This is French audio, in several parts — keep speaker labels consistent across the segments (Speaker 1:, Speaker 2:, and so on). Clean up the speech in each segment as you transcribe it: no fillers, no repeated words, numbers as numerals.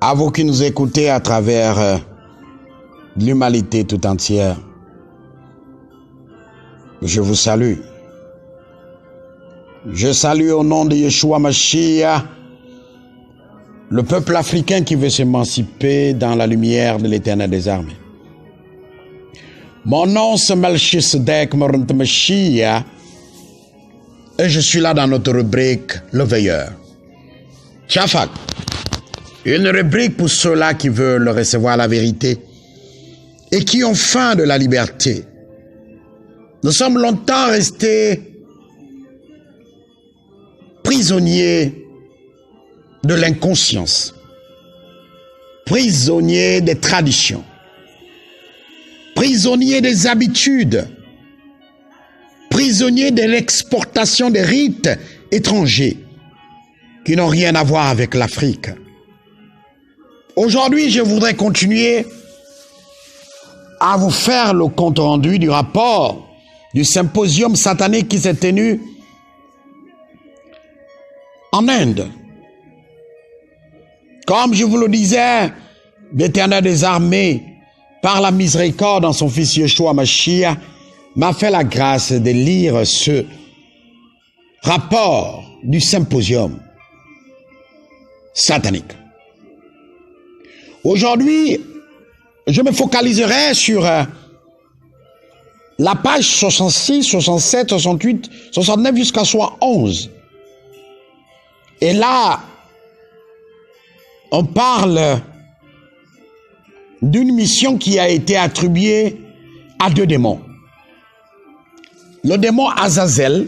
Speaker 1: À vous qui nous écoutez à travers l'humanité tout entière, je vous salue. Je salue au nom de Yeshua Mashiach le peuple africain qui veut s'émanciper dans la lumière de l'Éternel des armées. Mon nom c'est Melchisedek Morant Mashiach et je suis là dans notre rubrique Le Veilleur. Tchafak, une rubrique pour ceux-là qui veulent recevoir la vérité et qui ont faim de la liberté. Nous sommes longtemps restés prisonniers de l'inconscience, prisonniers des traditions, prisonniers des habitudes, prisonniers de l'exportation des rites étrangers qui n'ont rien à voir avec l'Afrique. Aujourd'hui, je voudrais continuer à vous faire le compte-rendu du rapport du symposium satanique qui s'est tenu en Inde. Comme je vous le disais, l'Éternel des armées, par la miséricorde en son fils Yeshua Mashiach, m'a fait la grâce de lire ce rapport du symposium satanique. Aujourd'hui, je me focaliserai sur la page 66, 67, 68, 69 jusqu'à 71. Et là, on parle d'une mission qui a été attribuée à deux démons. Le démon Azazel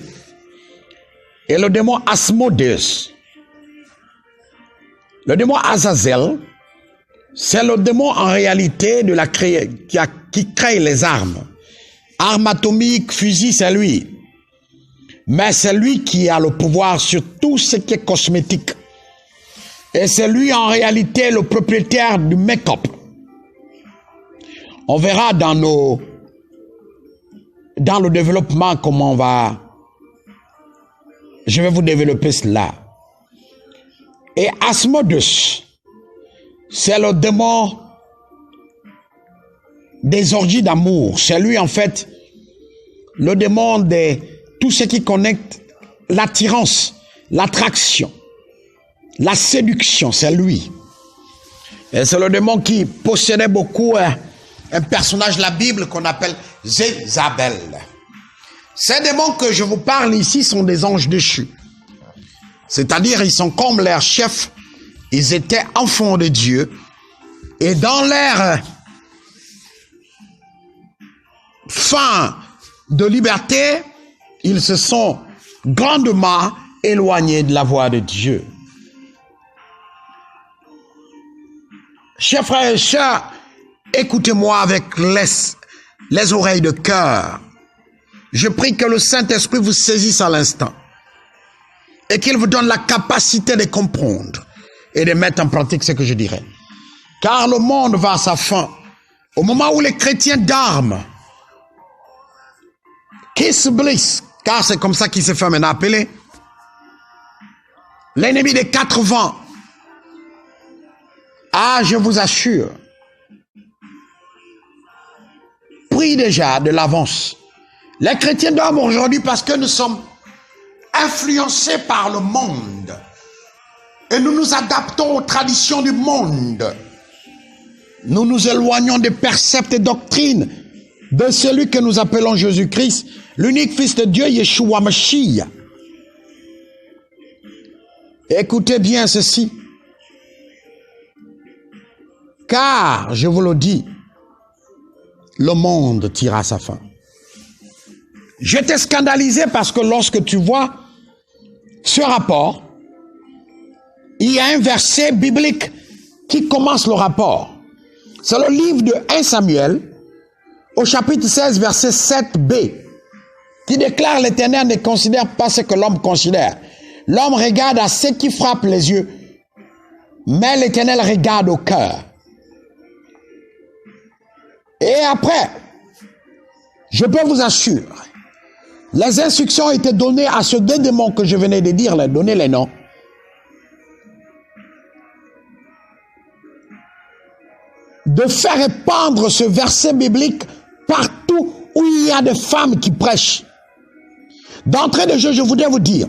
Speaker 1: et le démon Asmodeus. Le démon Azazel, c'est le démon en réalité de qui crée les armes. Armes atomiques, fusils, c'est lui. Mais c'est lui qui a le pouvoir sur tout ce qui est cosmétique. Et c'est lui en réalité le propriétaire du make-up. On verra dans le développement comment je vais vous développer cela. Et Asmodeus, c'est le démon des orgies d'amour. C'est lui en fait le démon de tout ce qui connecte l'attirance, l'attraction, la séduction, c'est lui. Et c'est le démon qui possédait beaucoup un personnage de la Bible qu'on appelle Jézabel. Ces démons que je vous parle ici sont des anges déchus. C'est-à-dire, ils sont comme leurs chefs. Ils étaient enfants de Dieu. Et dans leur fin de liberté, ils se sont grandement éloignés de la voie de Dieu. Chers frères et sœurs, écoutez-moi avec les oreilles de cœur. Je prie que le Saint-Esprit vous saisisse à l'instant et qu'il vous donne la capacité de comprendre et de mettre en pratique ce que je dirai. Car le monde va à sa fin. Au moment où les chrétiens d'armes, qui se blessent, car c'est comme ça qu'il se fait maintenant appeler, l'ennemi des 4 vents, je vous assure, prie déjà de l'avance. Les chrétiens dorment aujourd'hui parce que nous sommes influencés par le monde et nous nous adaptons aux traditions du monde. Nous nous éloignons des préceptes et doctrines de celui que nous appelons Jésus-Christ, l'unique Fils de Dieu, Yeshua Mashiach. Écoutez bien ceci, car, je vous le dis, le monde tire à sa fin. J'étais scandalisé parce que lorsque tu vois ce rapport, il y a un verset biblique qui commence le rapport. C'est le livre de 1 Samuel, au chapitre 16, verset 7b, qui déclare: l'Éternel ne considère pas ce que l'homme considère. L'homme regarde à ce qui frappe les yeux, mais l'Éternel regarde au cœur. Et après, je peux vous assurer, les instructions ont été données à ces deux démons que je venais de dire, donner les noms. de faire répandre ce verset biblique partout où il y a des femmes qui prêchent. D'entrée de jeu, je voudrais vous dire,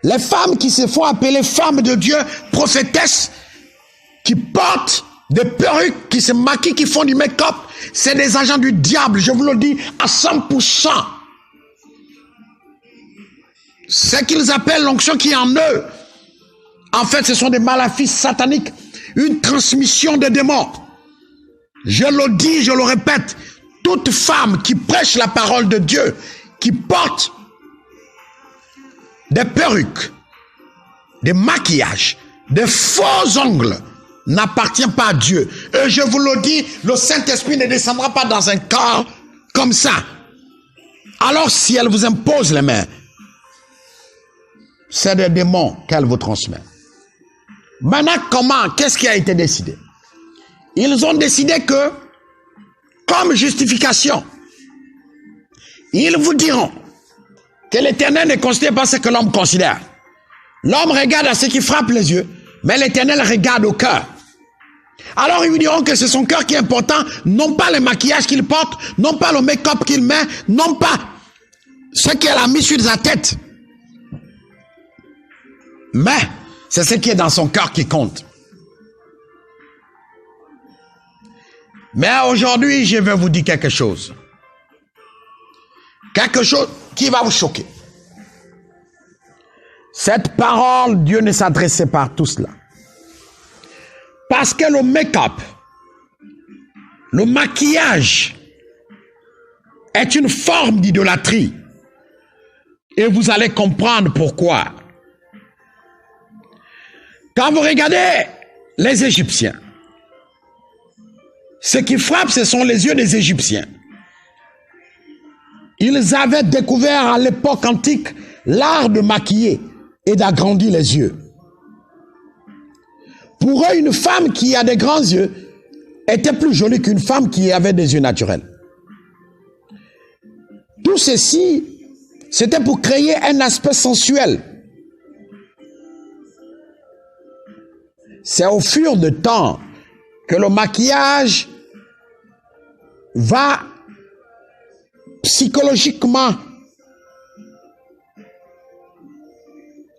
Speaker 1: les femmes qui se font appeler femmes de Dieu, prophétesses, qui portent des perruques, qui se maquillent, qui font du make-up, c'est des agents du diable, je vous le dis à 100%. Ce qu'ils appellent l'onction qui est en eux, en fait, ce sont des maléfices sataniques, une transmission de démons. Je le dis, je le répète, toute femme qui prêche la parole de Dieu, qui porte des perruques, des maquillages, des faux ongles, n'appartient pas à Dieu. Et je vous le dis, le Saint-Esprit ne descendra pas dans un corps comme ça. Alors si elle vous impose les mains, c'est des démons qu'elle vous transmet. Maintenant, comment? Qu'est-ce qui a été décidé? Ils ont décidé que, comme justification, ils vous diront que l'Éternel ne considère pas ce que l'homme considère. L'homme regarde à ce qui frappe les yeux, mais l'Éternel regarde au cœur. Alors ils vous diront que c'est son cœur qui est important, non pas le maquillage qu'il porte, non pas le make-up qu'il met, non pas ce qu'elle a mis sur sa tête. Mais c'est ce qui est dans son cœur qui compte. Mais aujourd'hui, je vais vous dire quelque chose. Quelque chose qui va vous choquer. Cette parole, Dieu ne s'adressait pas à tout cela. Parce que le make-up, le maquillage est une forme d'idolâtrie. Et vous allez comprendre pourquoi. Quand vous regardez les Égyptiens, ce qui frappe, ce sont les yeux des Égyptiens. Ils avaient découvert à l'époque antique l'art de maquiller et d'agrandir les yeux. Pour eux, une femme qui a des grands yeux était plus jolie qu'une femme qui avait des yeux naturels. Tout ceci, c'était pour créer un aspect sensuel. C'est au fur du temps que le maquillage va psychologiquement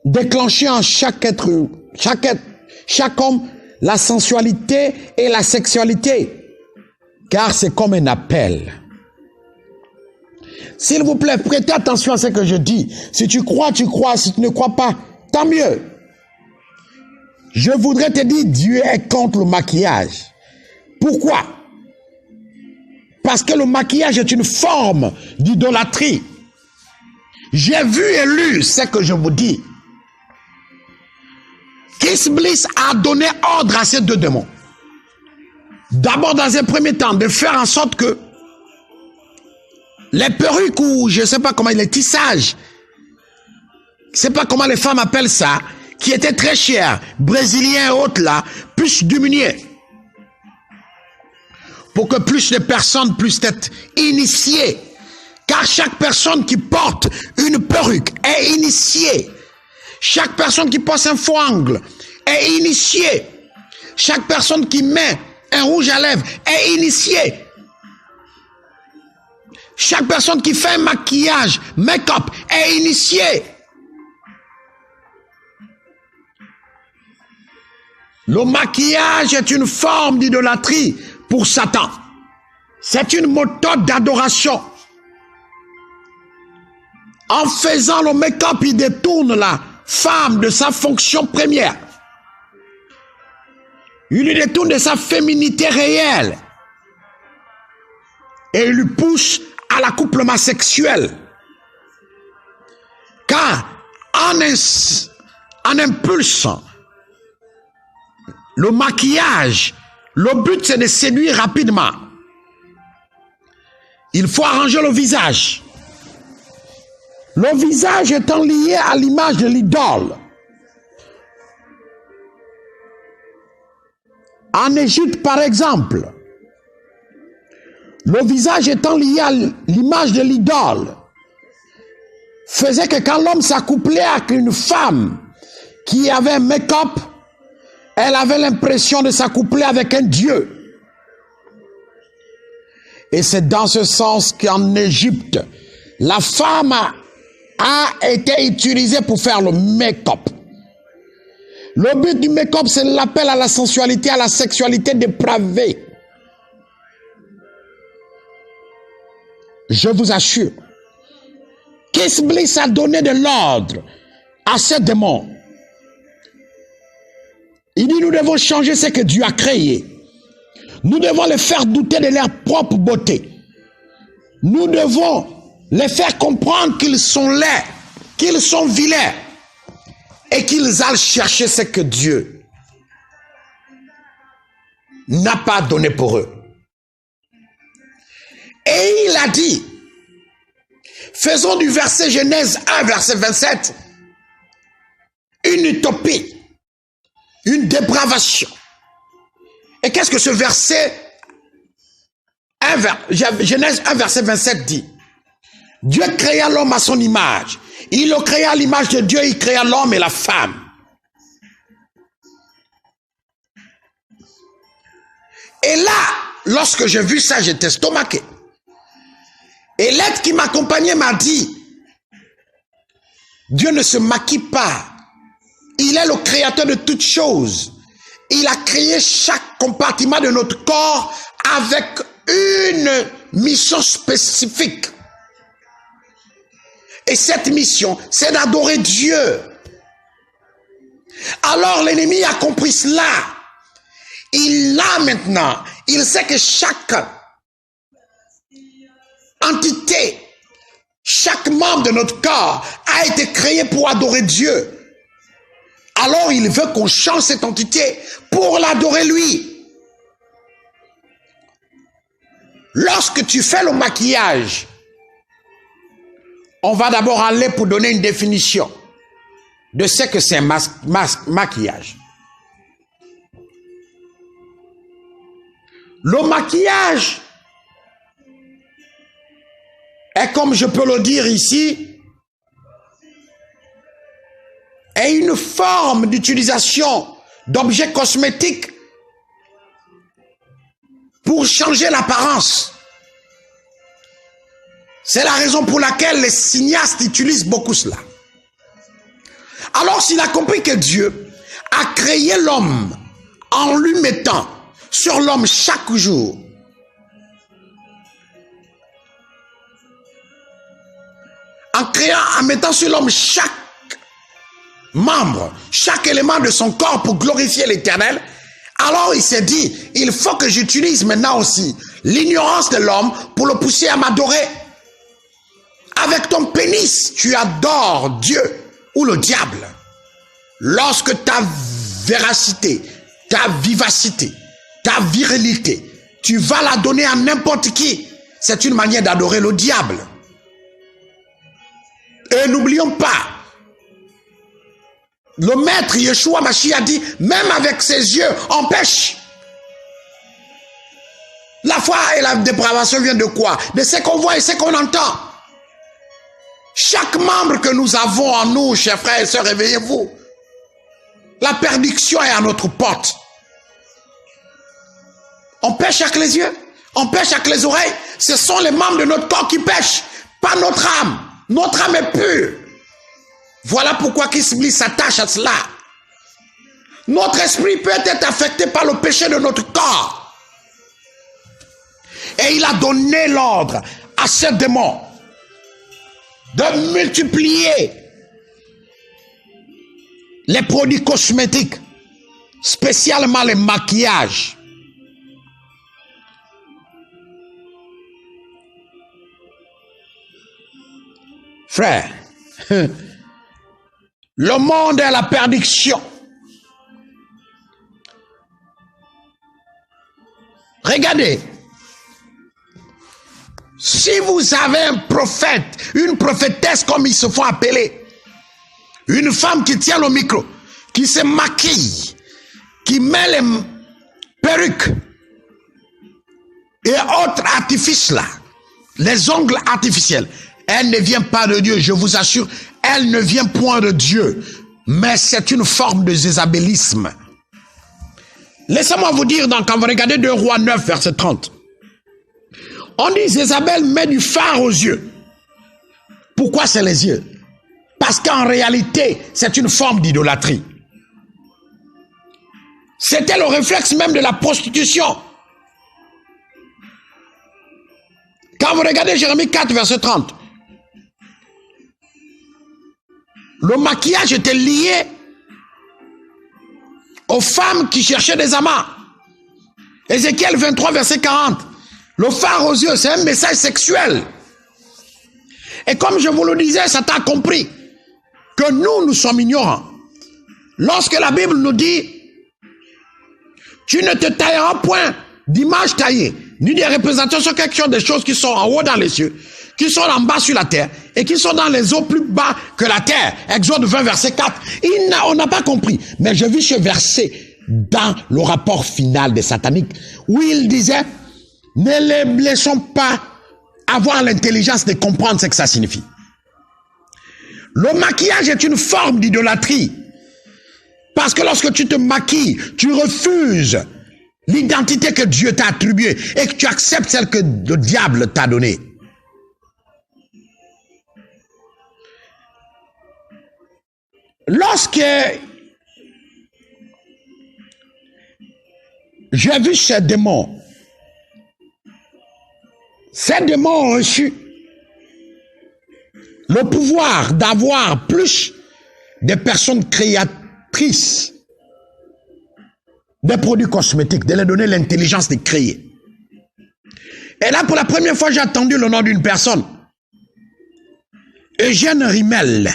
Speaker 1: déclencher en chaque homme la sensualité et la sexualité, car c'est comme un appel. S'il vous plaît, prêtez attention à ce que je dis. Si tu crois, tu crois. Si tu ne crois pas, tant mieux. Je voudrais te dire, Dieu est contre le maquillage. Pourquoi? Parce que le maquillage est une forme d'idolâtrie. J'ai vu et lu ce que je vous dis. Chris Bliss a donné ordre à ces deux démons. D'abord, dans un premier temps, de faire en sorte que les perruques ou je ne sais pas comment, les tissages, je ne sais pas comment les femmes appellent ça, qui étaient très chers, brésiliens et autres là, puissent diminuer. Pour que plus de personnes puissent être initiées. Car chaque personne qui porte une perruque est initiée. Chaque personne qui porte un faux angle est initiée. Chaque personne qui met un rouge à lèvres est initiée. Chaque personne qui fait un maquillage, make-up, est initiée. Le maquillage est une forme d'idolâtrie pour Satan. C'est une méthode d'adoration. En faisant le make-up, il détourne la femme de sa fonction première. Il lui détourne de sa féminité réelle. Et il lui pousse à l'accouplement sexuel. Car en impulsant le maquillage, le but c'est de séduire rapidement. Il faut arranger le visage. Le visage étant lié à l'image de l'idole. En Égypte, par exemple, le visage étant lié à l'image de l'idole, faisait que quand l'homme s'accouplait avec une femme qui avait un make-up, elle avait l'impression de s'accoupler avec un dieu. Et c'est dans ce sens qu'en Égypte, la femme a été utilisée pour faire le make-up. Le but du make-up, c'est l'appel à la sensualité, à la sexualité dépravée. Je vous assure qu'Iblis a donné de l'ordre à ces démons. Il dit, nous devons changer ce que Dieu a créé. Nous devons les faire douter de leur propre beauté. Nous devons les faire comprendre qu'ils sont laids, qu'ils sont vilains, et qu'ils aillent chercher ce que Dieu n'a pas donné pour eux. Et il a dit, faisons du verset Genèse 1, verset 27, une utopie, une dépravation. Et qu'est-ce que ce verset Genèse 1, verset 27 dit? Dieu créa l'homme à son image. Il le créa à l'image de Dieu, il créa l'homme et la femme. Et là, lorsque j'ai vu ça, j'étais estomaqué. Et l'être qui m'accompagnait m'a dit, Dieu ne se maquille pas. Il est le créateur de toutes choses. Il a créé chaque compartiment de notre corps avec une mission spécifique. Et cette mission, c'est d'adorer Dieu. Alors l'ennemi a compris cela. Il l'a maintenant. Il sait que chaque entité, chaque membre de notre corps a été créé pour adorer Dieu. Alors il veut qu'on change cette entité pour l'adorer lui. Lorsque tu fais le maquillage, on va d'abord aller pour donner une définition de ce que c'est un maquillage. Le maquillage est, comme je peux le dire ici, est une forme d'utilisation d'objets cosmétiques pour changer l'apparence. C'est la raison pour laquelle les cinéastes utilisent beaucoup cela. Alors s'il a compris que Dieu a créé l'homme en lui mettant sur l'homme chaque jour en mettant sur l'homme chaque membre, chaque élément de son corps pour glorifier l'Éternel, alors il s'est dit, il faut que j'utilise maintenant aussi l'ignorance de l'homme pour le pousser à m'adorer. Avec ton pénis, tu adores Dieu ou le diable. Lorsque ta véracité, ta vivacité, ta virilité, tu vas la donner à n'importe qui, c'est une manière d'adorer le diable. Et n'oublions pas, le maître Yeshua Mashiach a dit, même avec ses yeux, on pêche. La foi et la dépravation viennent de quoi? De ce qu'on voit et ce qu'on entend. Chaque membre que nous avons en nous, chers frères et sœurs, réveillez-vous. La perdition est à notre porte. On pêche avec les yeux, on pêche avec les oreilles. Ce sont les membres de notre corps qui pêchent, pas notre âme. Notre âme est pure. Voilà pourquoi Iblis s'attache à cela. Notre esprit peut être affecté par le péché de notre corps. Et il a donné l'ordre à ces démons de multiplier les produits cosmétiques, spécialement les maquillages. Frère, le monde est à la perdition. Regardez, si vous avez un prophète, une prophétesse comme ils se font appeler, une femme qui tient le micro, qui se maquille, qui met les perruques et autres artifices là, les ongles artificiels, elle ne vient pas de Dieu, je vous assure, elle ne vient point de Dieu, mais c'est une forme de jézabélisme. Laissez-moi vous dire, quand vous regardez 2 Rois 9, verset 30, On dit Jézabel met du fard aux yeux. Pourquoi c'est les yeux? Parce qu'en réalité, c'est une forme d'idolâtrie. C'était le réflexe même de la prostitution. Quand vous regardez Jérémie 4, verset 30, le maquillage était lié aux femmes qui cherchaient des amants. Ézéchiel 23, verset 40, le phare aux yeux, c'est un message sexuel. Et comme je vous le disais, Satan a compris que nous sommes ignorants. Lorsque la Bible nous dit, tu ne te tailleras point d'image taillée, ni des représentations quelque chose des choses qui sont en haut dans les cieux, qui sont en bas sur la terre, et qui sont dans les eaux plus bas que la terre. Exode 20, verset 4. On n'a pas compris. Mais je vis ce verset dans le rapport final des sataniques, où il disait, ne les laissons pas avoir l'intelligence de comprendre ce que ça signifie. Le maquillage est une forme d'idolâtrie. Parce que lorsque tu te maquilles, tu refuses l'identité que Dieu t'a attribuée et que tu acceptes celle que le diable t'a donnée. Lorsque j'ai vu ces démons ont reçu le pouvoir d'avoir plus de personnes créatrices des produits cosmétiques, de leur donner l'intelligence de créer. Et là, pour la première fois, j'ai entendu le nom d'une personne. Eugène Rimmel.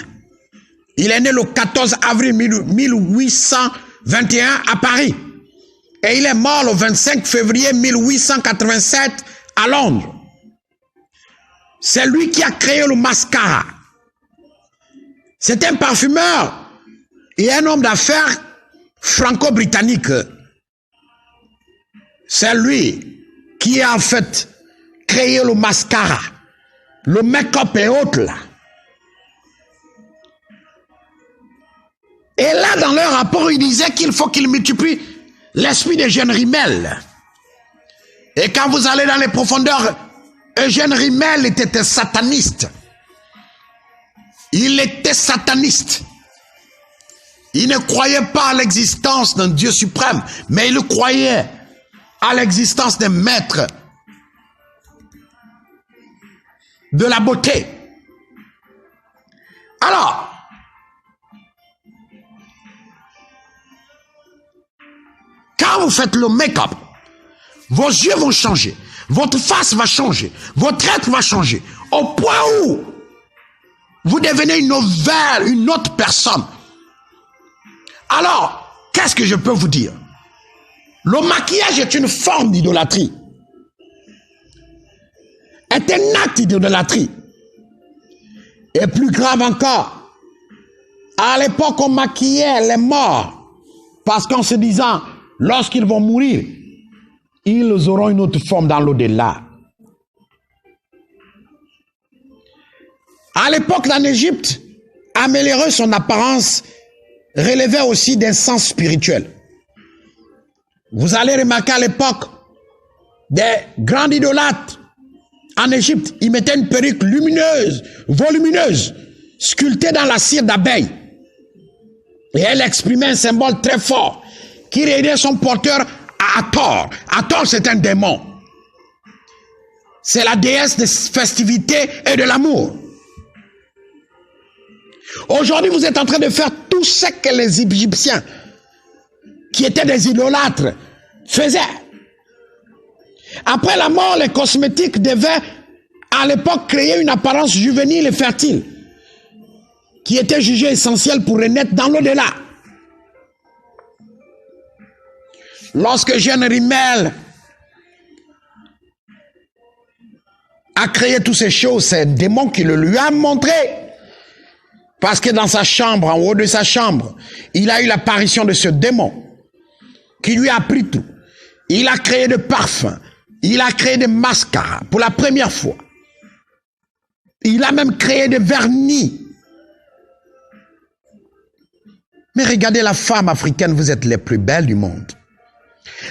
Speaker 1: Il est né le 14 avril 1821 à Paris. Et il est mort le 25 février 1887 à Londres. C'est lui qui a créé le mascara. C'est un parfumeur et un homme d'affaires franco-britannique. C'est lui qui a en fait créé le mascara, le make-up et autres là. Et là, dans leur rapport, il disait qu'il faut qu'il multiplie l'esprit d'Eugène Rimmel. Et quand vous allez dans les profondeurs, Eugène Rimmel était un sataniste. Il était sataniste. Il ne croyait pas à l'existence d'un Dieu suprême, mais il croyait à l'existence d'un maître de la beauté. Alors, quand vous faites le make-up, vos yeux vont changer, votre face va changer, votre être va changer, au point où vous devenez une autre personne. Alors, qu'est-ce que je peux vous dire? Le maquillage est une forme d'idolâtrie. Est un acte d'idolâtrie. Et plus grave encore, à l'époque on maquillait les morts parce qu'en se disant, lorsqu'ils vont mourir, ils auront une autre forme dans l'au-delà. À l'époque, en Égypte, améliorer son apparence relevait aussi d'un sens spirituel. Vous allez remarquer à l'époque, des grands idolâtres en Égypte, ils mettaient une perruque lumineuse, volumineuse, sculptée dans la cire d'abeille. Et elle exprimait un symbole très fort qui aidait son porteur à Hathor. Hathor, c'est un démon. C'est la déesse des festivités et de l'amour. Aujourd'hui, vous êtes en train de faire tout ce que les Égyptiens, qui étaient des idolâtres, faisaient. Après la mort, les cosmétiques devaient, à l'époque, créer une apparence juvénile et fertile, qui était jugée essentielle pour renaître dans l'au-delà. Lorsque Eugène Rimmel a créé toutes ces choses, c'est un démon qui le lui a montré. Parce que dans sa chambre, en haut de sa chambre, il a eu l'apparition de ce démon qui lui a appris tout. Il a créé des parfums, il a créé des mascaras pour la première fois. Il a même créé des vernis. Mais regardez la femme africaine, vous êtes les plus belles du monde.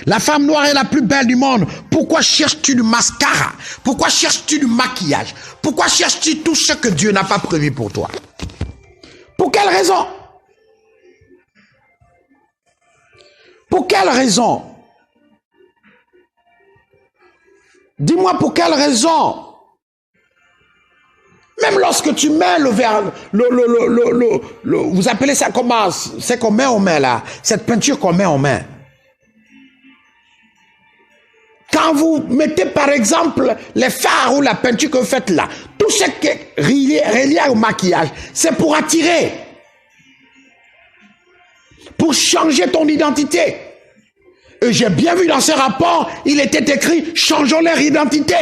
Speaker 1: La femme noire est la plus belle du monde. Pourquoi cherches-tu du mascara? Pourquoi cherches-tu du maquillage? Pourquoi cherches-tu tout ce que Dieu n'a pas prévu pour toi? Pour quelle raison? Pour quelle raison? Dis-moi pour quelle raison? Même lorsque tu mets le verre, vous appelez ça comment? C'est qu'on met en main là, cette peinture qu'on met en main. Quand vous mettez par exemple les fards ou la peinture que vous faites là, tout ce qui est relié au maquillage, c'est pour attirer, pour changer ton identité. Et j'ai bien vu dans ce rapport, il était écrit, changeons leur identité.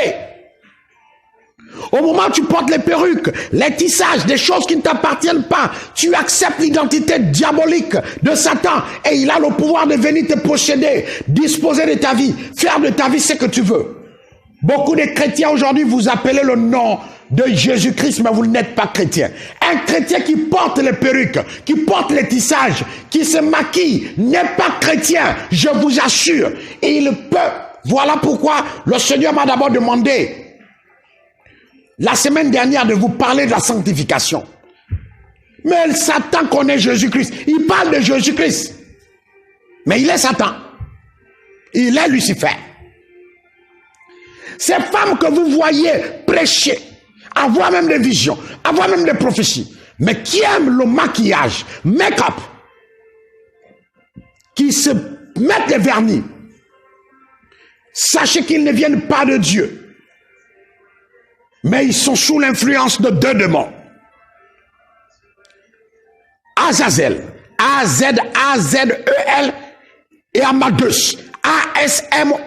Speaker 1: Au moment où tu portes les perruques, les tissages, des choses qui ne t'appartiennent pas, tu acceptes l'identité diabolique de Satan et il a le pouvoir de venir te posséder, disposer de ta vie, faire de ta vie ce que tu veux. Beaucoup de chrétiens aujourd'hui vous appelez le nom de Jésus-Christ, mais vous n'êtes pas chrétien. Un chrétien qui porte les perruques, qui porte les tissages, qui se maquille, n'est pas chrétien, je vous assure. Et il peut. Voilà pourquoi le Seigneur m'a d'abord demandé la semaine dernière de vous parler de la sanctification. Mais Satan connaît Jésus-Christ. Il parle de Jésus-Christ. Mais il est Satan. Il est Lucifer. Ces femmes que vous voyez prêcher, avoir même des visions, avoir même des prophéties, mais qui aiment le maquillage, make-up, qui se mettent les vernis, sachez qu'ils ne viennent pas de Dieu. Mais ils sont sous l'influence de deux démons. Azazel, A-Z-A-Z-E-L et Amadeus, A-S-M-O-D-U-S.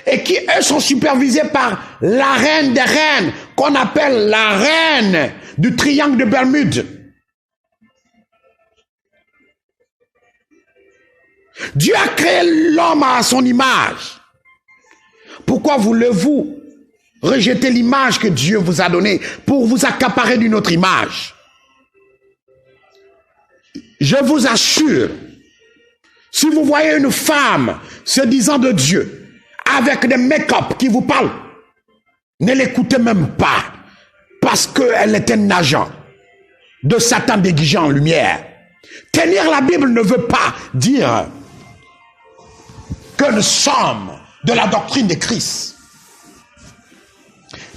Speaker 1: Et qui, eux, sont supervisés par la reine des reines, qu'on appelle la reine du triangle de Bermude. Dieu a créé l'homme à son image. Pourquoi voulez-vous rejeter l'image que Dieu vous a donnée pour vous accaparer d'une autre image? Je vous assure, si vous voyez une femme se disant de Dieu, avec des make-up qui vous parlent, ne l'écoutez même pas, parce qu'elle est un agent de Satan déguisé en lumière. Tenir la Bible ne veut pas dire que nous sommes de la doctrine de Christ.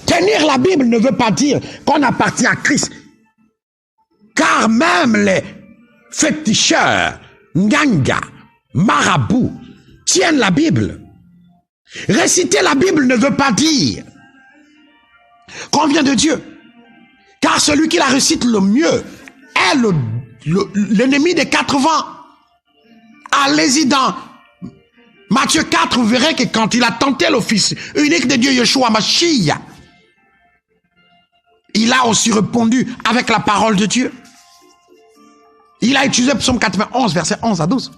Speaker 1: Tenir la Bible ne veut pas dire qu'on appartient à Christ. Car même les féticheurs, nganga, marabouts, tiennent la Bible. Réciter la Bible ne veut pas dire qu'on vient de Dieu. Car celui qui la récite le mieux est l'ennemi des 4 vents. Allez-y dans Matthieu 4, vous verrez que quand il a tenté le Fils unique de Dieu, Yeshua Mashiach, il a aussi répondu avec la parole de Dieu. Il a utilisé Psaume 91, versets 11 à 12.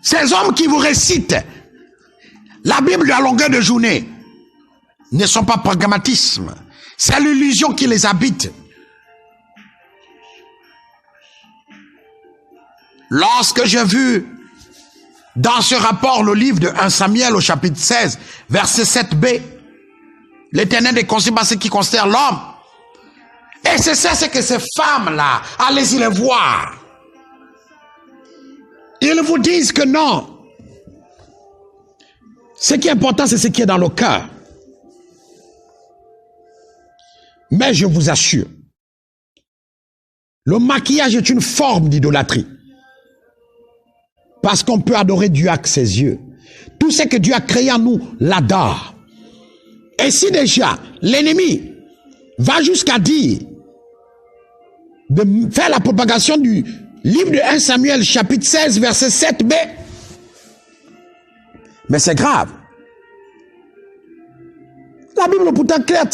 Speaker 1: Ces hommes qui vous récitent la Bible à longueur de journée ne sont pas pragmatisme. C'est l'illusion qui les habite. Lorsque j'ai vu dans ce rapport le livre de 1 Samuel au chapitre 16, verset 7b, l'Éternel est conçu par ce qui concerne l'homme. Et c'est ça, c'est que ces femmes-là, allez-y les voir. Ils vous disent que non. Ce qui est important, c'est ce qui est dans le cœur. Mais je vous assure, le maquillage est une forme d'idolâtrie. Parce qu'on peut adorer Dieu avec ses yeux. Tout ce que Dieu a créé en nous l'adore. Et si déjà l'ennemi va jusqu'à dire de faire la propagation du livre de 1 Samuel chapitre 16 verset 7b, mais c'est grave. La Bible pourtant claire, 1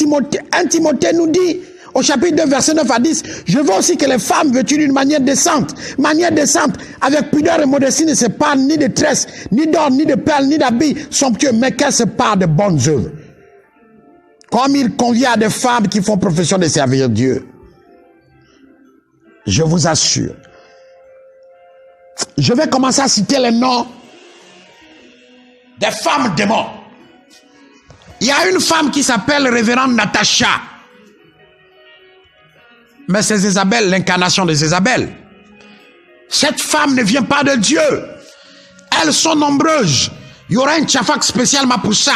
Speaker 1: Timothée nous dit au chapitre 2 verset 9 à 10, je veux aussi que les femmes vêtues d'une manière décente, avec pudeur et modestie, ne se parlent ni de tresses, ni d'or, ni de perles, ni d'habits somptueux, mais qu'elles se parlent de bonnes œuvres. Comme il convient à des femmes qui font profession de servir Dieu. je vous assure. Je vais commencer à citer les noms des femmes démons. Il y a une femme qui s'appelle Révérende Natacha. Mais c'est Jézabel, l'incarnation de Jézabel. Cette femme ne vient pas de Dieu. Elles sont nombreuses. Il y aura un tchafak spécialement pour ça.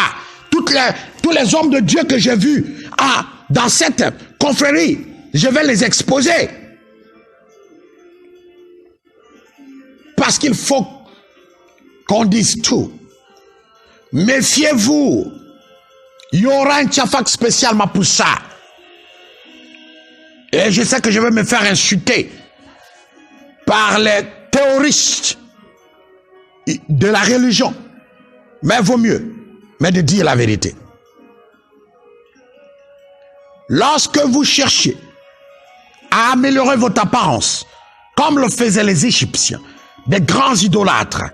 Speaker 1: Tous les hommes de Dieu que j'ai vus dans cette confrérie, je vais les exposer. Parce qu'il faut qu'on dise tout. Méfiez-vous. Il y aura un tchafak spécialement pour ça. Et je sais que je vais me faire insulter par les terroristes de la religion. Mais vaut mieux de dire la vérité. Lorsque vous cherchez à améliorer votre apparence, comme le faisaient les Égyptiens, des grands idolâtres,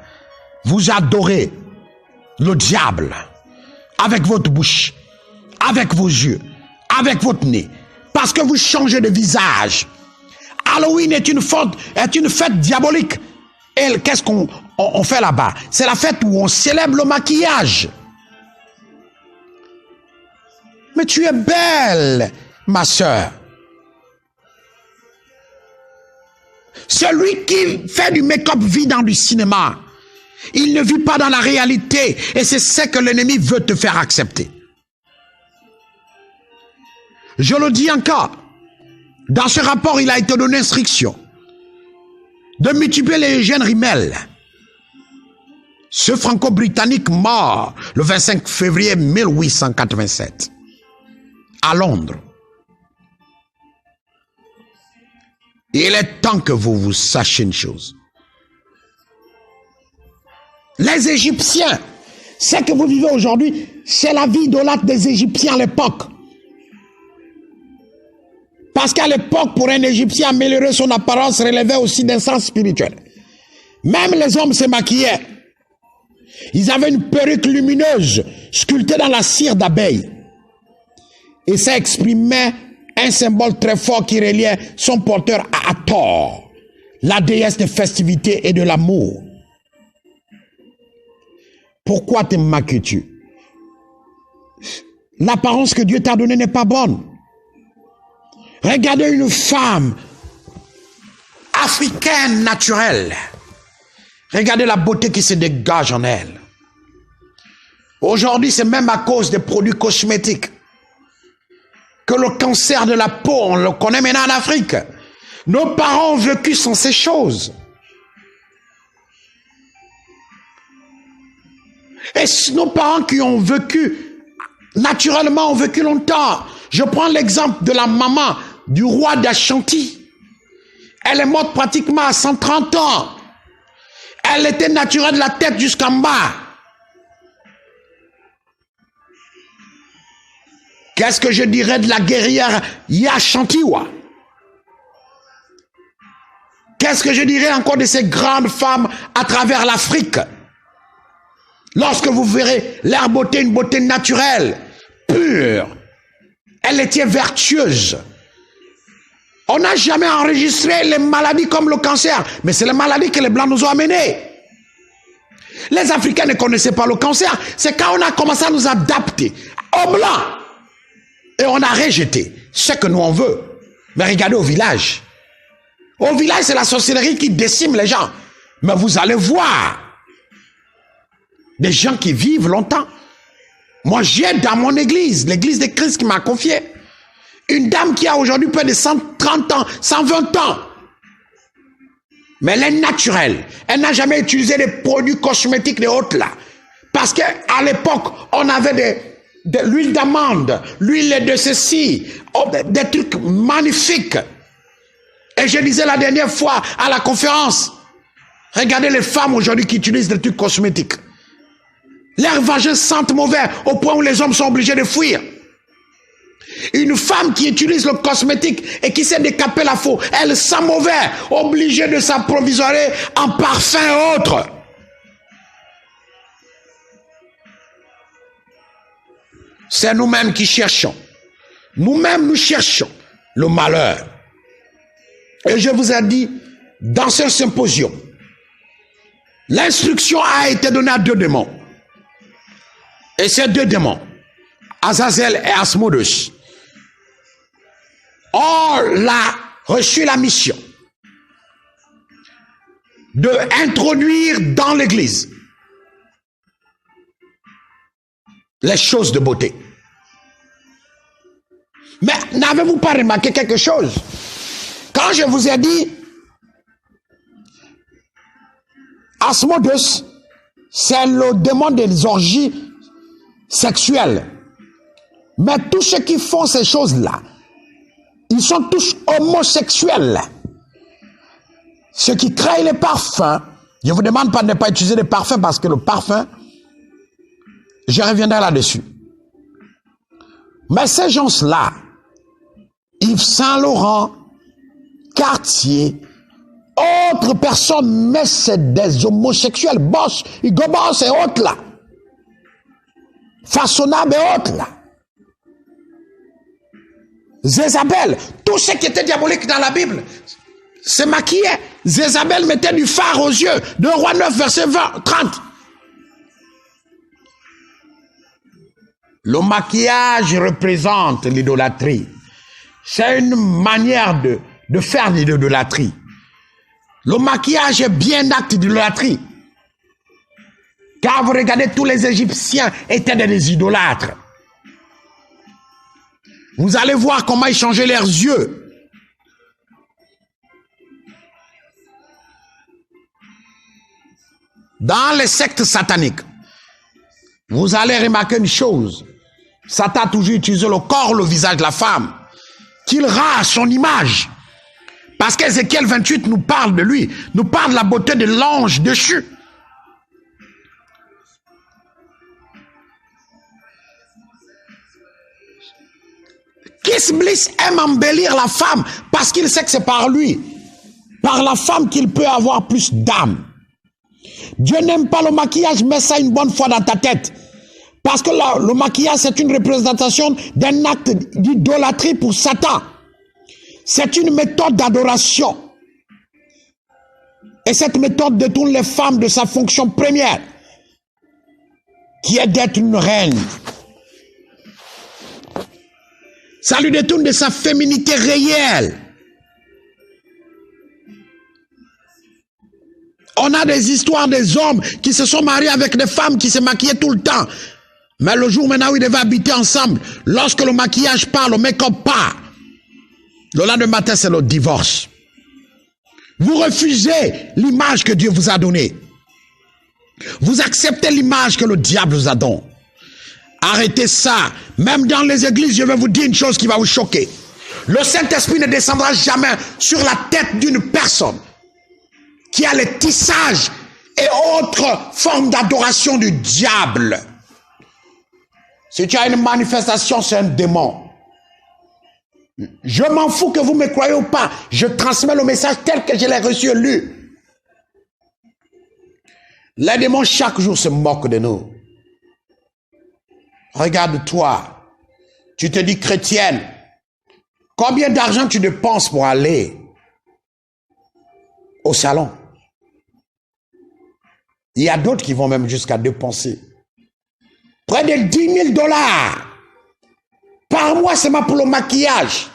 Speaker 1: vous adorez le diable avec votre bouche, avec vos yeux, avec votre nez, parce que vous changez de visage. Halloween est une fête diabolique. Et qu'est-ce qu'on fait là-bas? C'est la fête où on célèbre le maquillage. Mais tu es belle, ma sœur. Celui qui fait du make-up vit dans du cinéma. Il ne vit pas dans la réalité. Et c'est ce que l'ennemi veut te faire accepter. Je le dis encore. Dans ce rapport, il a été donné instruction de multiplier les Eugène Rimmel, ce franco-britannique mort le 25 février 1887 à Londres. Il est temps que vous sachiez une chose. Les Égyptiens, ce que vous vivez aujourd'hui, c'est la vie idolâtre des Égyptiens à l'époque. Parce qu'à l'époque, pour un Égyptien, améliorer son apparence relevait aussi d'un sens spirituel. Même les hommes se maquillaient. Ils avaient une perruque lumineuse sculptée dans la cire d'abeille. Et ça exprimait un symbole très fort qui reliait son porteur à Hathor, la déesse des festivités et de l'amour. Pourquoi te maquilles-tu? L'apparence que Dieu t'a donnée n'est pas bonne. Regardez une femme africaine naturelle. Regardez la beauté qui se dégage en elle. Aujourd'hui, c'est même à cause des produits cosmétiques que le cancer de la peau, on le connaît maintenant en Afrique. Nos parents ont vécu sans ces choses. Et nos parents qui ont vécu naturellement ont vécu longtemps. Je prends l'exemple de la maman du roi d'Ashanti. Elle est morte pratiquement à 130 ans. Elle était naturelle de la tête jusqu'en bas. Qu'est-ce que je dirais de la guerrière Yashantiwa? Qu'est-ce que je dirais encore de ces grandes femmes à travers l'Afrique? Lorsque vous verrez leur beauté, une beauté naturelle, pure, elle était vertueuse. On n'a jamais enregistré les maladies comme le cancer, mais c'est les maladies que les Blancs nous ont amenées. Les Africains ne connaissaient pas le cancer, c'est quand on a commencé à nous adapter aux Blancs. Et on a rejeté ce que nous on veut. Mais regardez au village. Au village, c'est la sorcellerie qui décime les gens. Mais vous allez voir des gens qui vivent longtemps. Moi, j'ai dans mon église, l'église de Christ qui m'a confié, une dame qui a aujourd'hui près de 130 ans, 120 ans. Mais elle est naturelle. Elle n'a jamais utilisé des produits cosmétiques de haute là. Parce qu'à l'époque, on avait de l'huile d'amande, l'huile de ceci, des trucs magnifiques. Et je disais la dernière fois à la conférence, regardez les femmes aujourd'hui qui utilisent des trucs cosmétiques. Leurs vagins sentent mauvais au point où les hommes sont obligés de fuir. Une femme qui utilise le cosmétique et qui sait décaper la peau, elle sent mauvais, obligée de s'approvisionner en parfum et autres. C'est nous-mêmes qui cherchons. Nous-mêmes, nous cherchons le malheur. Et je vous ai dit, dans ce symposium, l'instruction a été donnée à 2 démons. Et ces 2 démons, Azazel et Asmodeus, ont reçu la mission de introduire dans l'église les choses de beauté. Mais n'avez-vous pas remarqué quelque chose? Quand je vous ai dit, Asmodeus, c'est le démon des orgies sexuelles. Mais tous ceux qui font ces choses-là, ils sont tous homosexuels. Ceux qui créent les parfums, je vous demande pas de ne pas utiliser des parfums parce que le parfum, je reviendrai là-dessus. Mais ces gens-là, Yves Saint-Laurent, Cartier, autres personnes, mais c'est des homosexuels, Boss, Hugo Boss et autres là. Façonnable et autres là. Jézabel, tout ce qui était diabolique dans la Bible, se maquillait. Jézabel mettait du phare aux yeux. 2 Rois 9, verset 20, 30. Le maquillage représente l'idolâtrie. C'est une manière de faire l'idolâtrie. Le maquillage est bien acte d'idolâtrie. Car vous regardez, tous les Égyptiens étaient des idolâtres. Vous allez voir comment ils changeaient leurs yeux. Dans les sectes sataniques, vous allez remarquer une chose. Satan a toujours utilisé le corps, le visage de la femme, qu'il rend à son image. Parce qu'Ézéchiel 28 nous parle de lui, nous parle de la beauté de l'ange déchu. Kiss Bliss aime embellir la femme parce qu'il sait que c'est par lui, par la femme qu'il peut avoir plus d'âme. Dieu n'aime pas le maquillage, mets ça une bonne fois dans ta tête. Parce que le maquillage, c'est une représentation d'un acte d'idolâtrie pour Satan. C'est une méthode d'adoration. Et cette méthode détourne les femmes de sa fonction première, qui est d'être une reine. Ça lui détourne de sa féminité réelle. On a des histoires des hommes qui se sont mariés avec des femmes qui se maquillaient tout le temps. Mais le jour maintenant où ils devaient habiter ensemble, lorsque le maquillage part, le make-up part, le lendemain matin, c'est le divorce. Vous refusez l'image que Dieu vous a donnée. Vous acceptez l'image que le diable vous a donnée. Arrêtez ça. Même dans les églises, je vais vous dire une chose qui va vous choquer. Le Saint-Esprit ne descendra jamais sur la tête d'une personne qui a les tissages et autres formes d'adoration du diable. Si tu as une manifestation, c'est un démon. Je m'en fous que vous me croyez ou pas. Je transmets le message tel que je l'ai reçu et lu. Les démons, chaque jour, se moquent de nous. Regarde-toi. Tu te dis chrétienne. Combien d'argent tu dépenses pour aller au salon? Il y a d'autres qui vont même jusqu'à dépenser près de 10 000 $ par mois seulement pour le maquillage.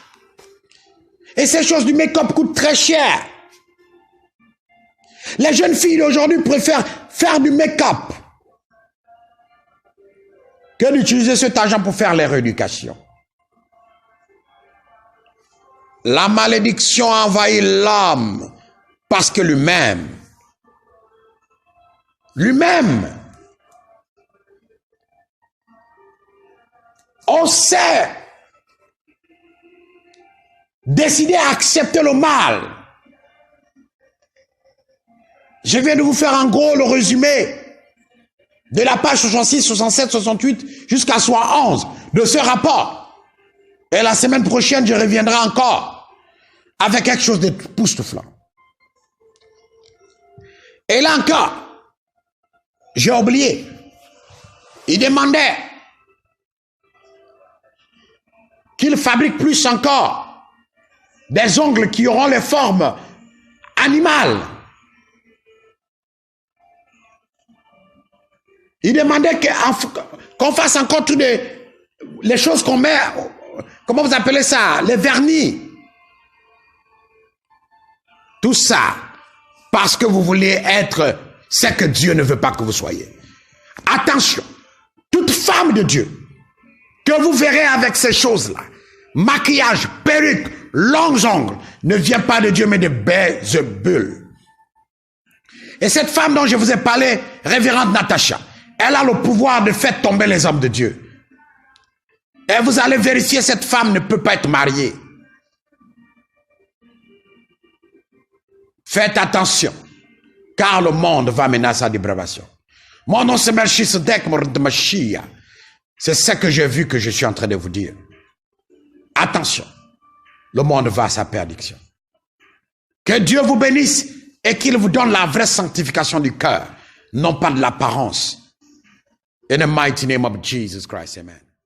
Speaker 1: Et ces choses du make-up coûtent très cher. Les jeunes filles d'aujourd'hui préfèrent faire du make-up que d'utiliser cet argent pour faire leur éducation. La malédiction a envahi l'homme parce que lui-même, on s'est décidé à accepter le mal. Je viens de vous faire en gros le résumé de la page 66, 67, 68 jusqu'à 71 de ce rapport. Et la semaine prochaine, je reviendrai encore avec quelque chose de époustouflant. Et là encore, j'ai oublié. Il demandait qu'il fabrique plus encore Des ongles qui auront les formes animales. Il demandait qu'on fasse encore toutes les choses qu'on met, comment vous appelez ça, les vernis. Tout ça, parce que vous voulez être ce que Dieu ne veut pas que vous soyez. Attention, toute femme de Dieu que vous verrez avec ces choses-là, maquillage, perruque, longs ongles, ne vient pas de Dieu mais de Beelzébul. Et cette femme dont je vous ai parlé, révérende Natacha, elle a le pouvoir de faire tomber les hommes de Dieu. Et vous allez vérifier, cette femme ne peut pas être mariée. Faites attention, car le monde va mener à sa dépravation. Mon nom c'est Melchisedek Mordemachia. C'est ce que j'ai vu que je suis en train de vous dire. Attention, le monde va à sa perdition. Que Dieu vous bénisse et qu'il vous donne la vraie sanctification du cœur, non pas de l'apparence. In the mighty name of Jesus Christ, amen.